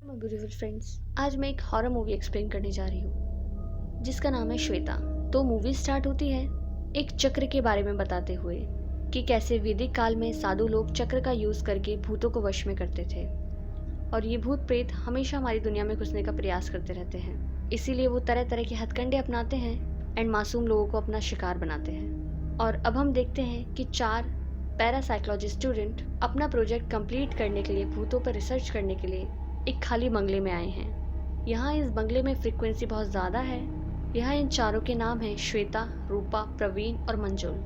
My beautiful friends, आज मैं एक हॉरर मूवी एक्सप्लेन करने जा रही हूँ जिसका नाम है श्वेता। तो मूवी स्टार्ट होती है एक चक्र के बारे में बताते हुए कि कैसे वैदिक काल में साधु लोग चक्र का यूज करके भूतों को वश में करते थे और ये भूत प्रेत हमेशा हमारी दुनिया में घुसने का प्रयास करते रहते हैं। इसीलिए वो तरह तरह के हथकंडे अपनाते हैं एंड मासूम लोगों को अपना शिकार बनाते हैं। और अब हम देखते हैं कि 4 पैरासाइकोलॉजी स्टूडेंट अपना प्रोजेक्ट कंप्लीट करने के लिए भूतों पर रिसर्च करने के लिए एक खाली बंगले में आए हैं। यहाँ इस बंगले में फ्रीक्वेंसी बहुत ज़्यादा है। यहाँ इन चारों के नाम हैं श्वेता, रूपा, प्रवीण और मंजुल।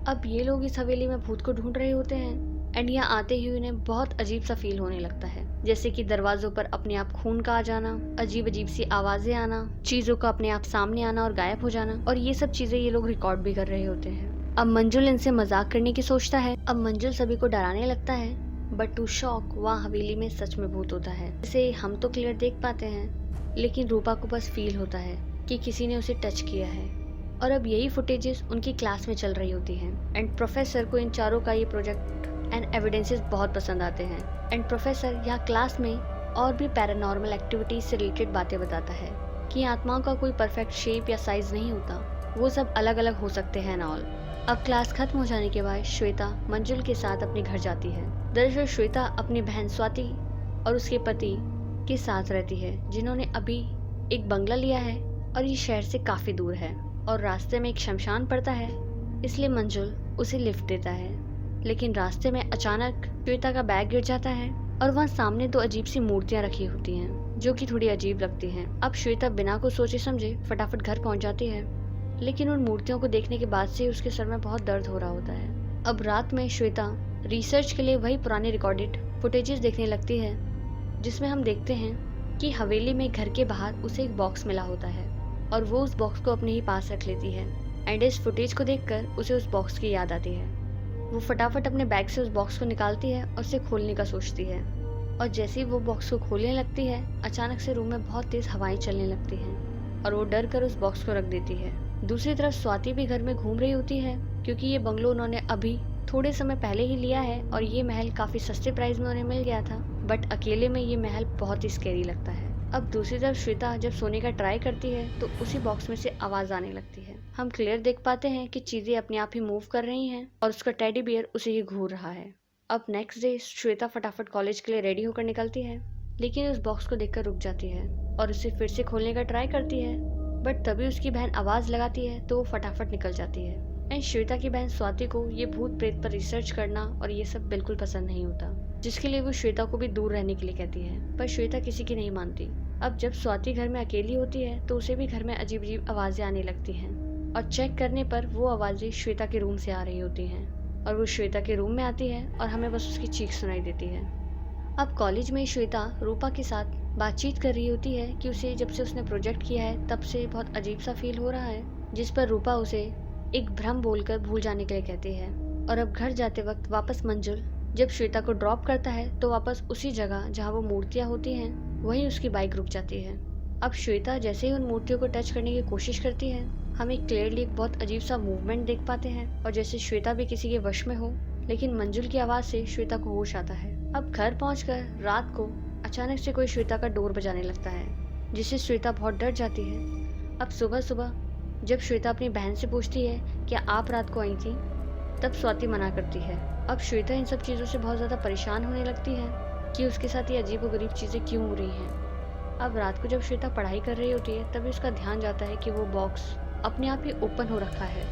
अब ये लोग इस हवेली में भूत को ढूंढ रहे होते हैं एंड यहाँ आते ही उन्हें बहुत अजीब सा फील होने लगता है, जैसे कि दरवाजों पर अपने आप खून का आ जाना, अजीब अजीब सी आवाजें आना, चीज़ों का अपने आप सामने आना और गायब हो जाना। और ये सब चीज़ें ये लोग रिकॉर्ड भी कर रहे होते हैं। अब मंजुल इनसे मजाक करने की सोचता है। अब मंजुल सभी को डराने लगता है, बट टू शॉक वहाँ हवेली में सच में भूत होता है। इसे हम तो क्लियर देख पाते हैं, लेकिन रूपा को बस फील होता है कि किसी ने उसे टच किया है। और अब यही फुटेजेस उनकी क्लास में चल रही होती हैं एंड प्रोफेसर को इन चारों का ये प्रोजेक्ट एंड एविडेंसेस बहुत पसंद आते हैं। एंड प्रोफेसर यहाँ क्लास में और भी पैरानॉर्मल एक्टिविटीज से रिलेटेड बातें बताता है कि आत्माओं का कोई परफेक्ट शेप या साइज नहीं होता, वो सब अलग अलग हो सकते हैं एंड ऑल। अब क्लास खत्म हो जाने के बाद श्वेता मंजुल के साथ अपने घर जाती है। दरअसल श्वेता अपनी बहन स्वाति और उसके पति के साथ रहती है, जिन्होंने अभी एक बंगला लिया है और ये शहर से काफ़ी दूर है और रास्ते में एक शमशान पड़ता है, इसलिए मंजुल उसे लिफ्ट देता है। लेकिन रास्ते में अचानक श्वेता का बैग गिर जाता है और वहाँ सामने 2 अजीब सी मूर्तियाँ रखी होती हैं जो कि थोड़ी अजीब लगती हैं। अब श्वेता बिना कुछ सोचे समझे फटाफट घर पहुँच जाती है, लेकिन उन मूर्तियों को देखने के बाद से उसके सर में बहुत दर्द हो रहा होता है। अब रात में श्वेता रिसर्च के लिए वही पुराने रिकॉर्डेड फुटेजेस देखने लगती है, जिसमें हम देखते हैं कि हवेली में घर के बाहर उसे एक बॉक्स मिला होता है और वो उस बॉक्स को अपने ही पास रख लेती है। एंड इस फुटेज को देखकर उसे उस बॉक्स की याद आती है। वो फटाफट अपने बैग से उस बॉक्स को निकालती है और उसे खोलने का सोचती है। और जैसे ही वो बॉक्स को खोलने लगती है, अचानक से रूम में बहुत तेज हवाएं चलने लगती हैं और वो डर कर उस बॉक्स को रख देती है। दूसरी तरफ स्वाति भी घर में घूम रही होती है, क्योंकि ये बंगलो उन्होंने अभी थोड़े समय पहले ही लिया है और ये महल काफ़ी सस्ते प्राइस में उन्हें मिल गया था, बट अकेले में ये महल बहुत ही स्कैरी लगता है। अब दूसरी तरफ श्वेता जब सोने का ट्राई करती है तो उसी बॉक्स में से आवाज़ आने लगती है। हम क्लियर देख पाते हैं कि चीज़ें अपने आप ही मूव कर रही हैं और उसका टेडी बियर उसे ही घूर रहा है। अब नेक्स्ट डे श्वेता फटाफट कॉलेज के लिए रेडी होकर निकलती है, लेकिन उस बॉक्स को देखकर रुक जाती है और उसे फिर से खोलने का ट्राई करती है, बट तभी उसकी बहन आवाज़ लगाती है तो वो फटाफट निकल जाती है। एंड श्वेता की बहन स्वाति को ये भूत प्रेत पर रिसर्च करना और ये सब बिल्कुल पसंद नहीं होता, जिसके लिए वो श्वेता को भी दूर रहने के लिए कहती है, पर श्वेता किसी की नहीं मानती। अब जब स्वाति घर में अकेली होती है तो उसे भी घर में अजीब अजीब आवाज़ें आने लगती हैं और चेक करने पर वो आवाज़ें श्वेता के रूम से आ रही होती हैं और वो श्वेता के रूम में आती है और हमें बस उसकी चीख सुनाई देती है। अब कॉलेज में श्वेता रूपा के साथ बातचीत कर रही होती है कि उसे जब से उसने प्रोजेक्ट किया है तब से बहुत अजीब सा फील हो रहा है, जिस पर रूपा उसे एक भ्रम बोलकर भूल जाने के लिए कहती है। और अब घर जाते वक्त वापस मंजुल जब श्वेता को ड्रॉप करता है तो वापस उसी जगह जहाँ वो मूर्तियाँ होती हैं वहीं उसकी बाइक रुक जाती है। अब श्वेता जैसे ही उन मूर्तियों को टच करने की कोशिश करती है, हम एक क्लियरली एक बहुत अजीब सा मूवमेंट देख पाते हैं और जैसे श्वेता भी किसी के वश में हो, लेकिन मंजुल की आवाज़ से श्वेता को होश आता है। अब घर पहुंचकर रात को अचानक से कोई श्वेता का डोर बजाने लगता है, जिससे श्वेता बहुत डर जाती है। अब सुबह सुबह जब श्वेता अपनी बहन से पूछती है क्या आप रात को आई थी, तब स्वाति मना करती है। अब श्वेता इन सब चीज़ों से बहुत ज़्यादा परेशान होने लगती है कि उसके साथ ये अजीब व गरीब चीज़ें क्यों हो रही हैं। अब रात को जब श्वेता पढ़ाई कर रही होती है तभी उसका ध्यान जाता है कि वो बॉक्स अपने आप ही ओपन हो रखा है,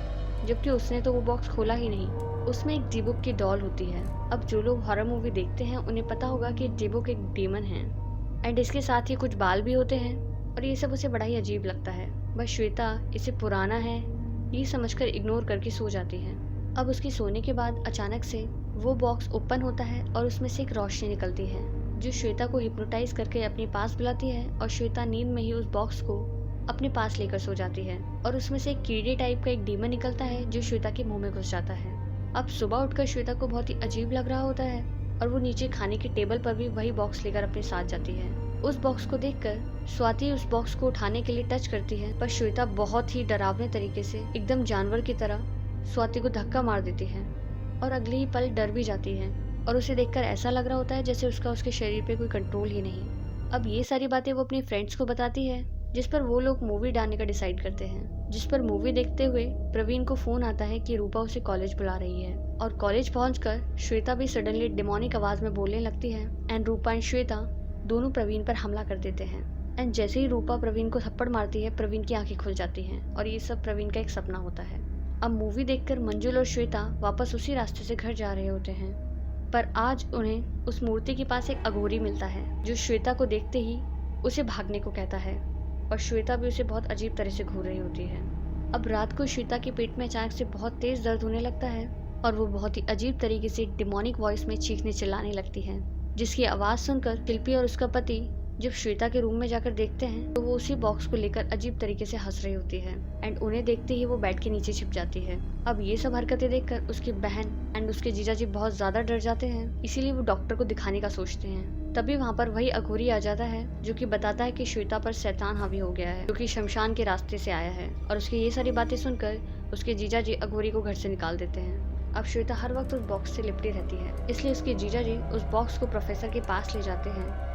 जबकि उसने तो वो बॉक्स खोला ही नहीं। उसमें एक डीबुक की डॉल होती है। अब जो लोग हॉरर मूवी देखते हैं उन्हें पता होगा कि डीबुक एक डीमन है एंड इसके साथ ही कुछ बाल भी होते हैं और ये सब उसे बड़ा ही अजीब लगता है। बस श्वेता इसे पुराना है ये समझकर इग्नोर करके सो जाती है। अब उसकी सोने के बाद अचानक से वो बॉक्स ओपन होता है और उसमें से एक रोशनी निकलती है जो श्वेता को हिप्नोटाइज करके अपने पास बुलाती है और श्वेता नींद में ही उस बॉक्स को अपने पास लेकर सो जाती है और उसमें से एक कीड़े टाइप का एक डीमन निकलता है जो श्वेता के मुंह में घुस जाता है। अब सुबह उठकर श्वेता को बहुत ही अजीब लग रहा होता है और वो नीचे खाने के टेबल पर भी वही बॉक्स लेकर अपने साथ जाती है। उस बॉक्स को देखकर स्वाति उस बॉक्स को उठाने के लिए टच करती है, पर श्वेता बहुत ही डरावने तरीके से एकदम जानवर की तरह स्वाति को धक्का मार देती है और अगले ही पल डर भी जाती है और उसे देखकर ऐसा लग रहा होता है जैसे उसका उसके शरीर पे कोई कंट्रोल ही नहीं। अब ये सारी बातें वो अपनी फ्रेंड्स को बताती है, जिस पर वो लोग मूवी डालने का डिसाइड करते हैं। जिस पर मूवी देखते हुए प्रवीण को फोन आता है कि रूपा उसे कॉलेज बुला रही है। और कॉलेज पहुंचकर श्वेता भी सडनली डिमोनिक आवाज में बोलने लगती है एंड रूपा एंड श्वेता दोनों प्रवीण पर हमला कर देते हैं। एंड जैसे ही रूपा प्रवीण को थप्पड़ मारती है, प्रवीण की आंखें खुल जाती हैं और ये सब प्रवीण का एक सपना होता है। अब मूवी देखकर मंजुल और श्वेता वापस उसी रास्ते से घर जा रहे होते हैं, पर आज उन्हें उस मूर्ति के पास एक अघोरी मिलता है जो श्वेता को देखते ही उसे भागने को कहता है और श्वेता भी उसे बहुत अजीब तरह से घूर रही होती है। अब रात को श्वेता के पेट में अचानक से बहुत तेज दर्द होने लगता है और वो बहुत ही अजीब तरीके से डिमोनिक वॉइस में चीखने चिल्लाने लगती है, जिसकी आवाज़ सुनकर शिल्पी और उसका पति जब श्वेता के रूम में जाकर देखते हैं तो वो उसी बॉक्स को लेकर अजीब तरीके से हंस रही होती है एंड उन्हें देखते ही वो बेड के नीचे छिप जाती है। अब ये सब हरकतें देखकर उसकी बहन एंड उसके जीजाजी बहुत ज्यादा डर जाते हैं, इसीलिए वो डॉक्टर को दिखाने का सोचते हैं। तभी वहाँ पर वही अघोरी आ जाता है जो कि बताता है कि श्वेता पर शैतान हावी हो गया है, जो कि शमशान के रास्ते से आया है। और उसकी ये सारी बातें सुनकर उसके जीजाजी अघोरी को घर से निकाल देते हैं। अब श्वेता हर वक्त उस बॉक्स से लिपटी रहती है, इसलिए उसके जीजाजी उस बॉक्स को प्रोफेसर के पास ले जाते हैं,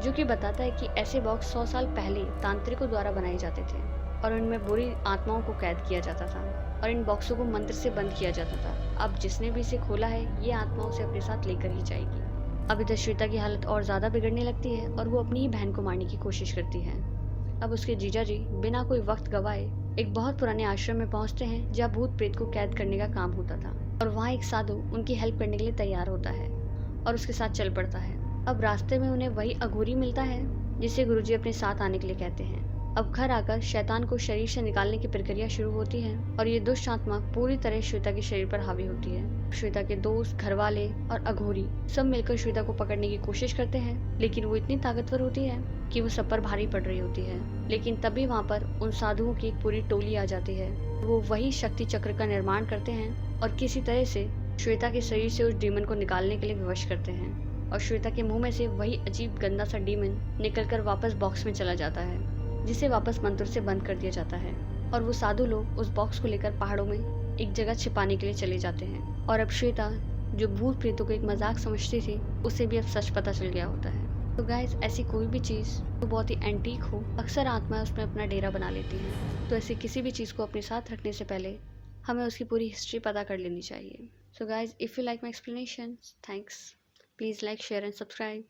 जो कि बताता है कि ऐसे बॉक्स 100 साल पहले तांत्रिकों द्वारा बनाए जाते थे और उनमें बुरी आत्माओं को कैद किया जाता था और इन बॉक्सों को मंत्र से बंद किया जाता था। अब जिसने भी इसे खोला है ये आत्मा उसे अपने साथ लेकर ही जाएगी। अब इधर श्वेता की हालत और ज़्यादा बिगड़ने लगती है और वो अपनी ही बहन को मारने की कोशिश करती है। अब उसके जीजाजी बिना कोई वक्त गवाए एक बहुत पुराने आश्रम में पहुंचते हैं जहाँ भूत प्रेत को कैद करने का काम होता था और वहाँ एक साधु उनकी हेल्प करने के लिए तैयार होता है और उसके साथ चल पड़ता है। अब रास्ते में उन्हें वही अघोरी मिलता है जिसे गुरुजी अपने साथ आने के लिए कहते हैं। अब घर आकर शैतान को शरीर से निकालने की प्रक्रिया शुरू होती है और ये दुष्ट आत्मा पूरी तरह श्वेता के शरीर पर हावी होती है। श्वेता के दोस्त, घरवाले और अघोरी सब मिलकर श्वेता को पकड़ने की कोशिश करते हैं, लेकिन वो इतनी ताकतवर होती है कि वो सब पर भारी पड़ रही होती है। लेकिन तभी वहाँ पर उन साधुओं की एक पूरी टोली आ जाती है। वो वही शक्ति चक्र का निर्माण करते हैं और किसी तरह से श्वेता के शरीर से उस डीमन को निकालने के लिए विवश करते हैं और श्वेता के मुंह में से वही अजीब गंदा सा डीमन निकलकर वापस बॉक्स में चला जाता है, जिसे वापस मंत्र से बंद कर दिया जाता है और वो साधु लोग उस बॉक्स को लेकर पहाड़ों में एक जगह छिपाने के लिए चले जाते हैं। और अब श्वेता जो भूत प्रेतों को एक मजाक समझती थी उसे भी अब सच पता चल गया होता है। तो गाइस, ऐसी कोई भी चीज़ जो बहुत ही एंटीक हो अक्सर आत्मा उसमें अपना डेरा बना लेती है। तो ऐसी किसी भी चीज़ को अपने साथ रखने से पहले हमें उसकी पूरी हिस्ट्री पता कर लेनी चाहिए। So guys, if you like my explanation, thanks. Please like, share and subscribe.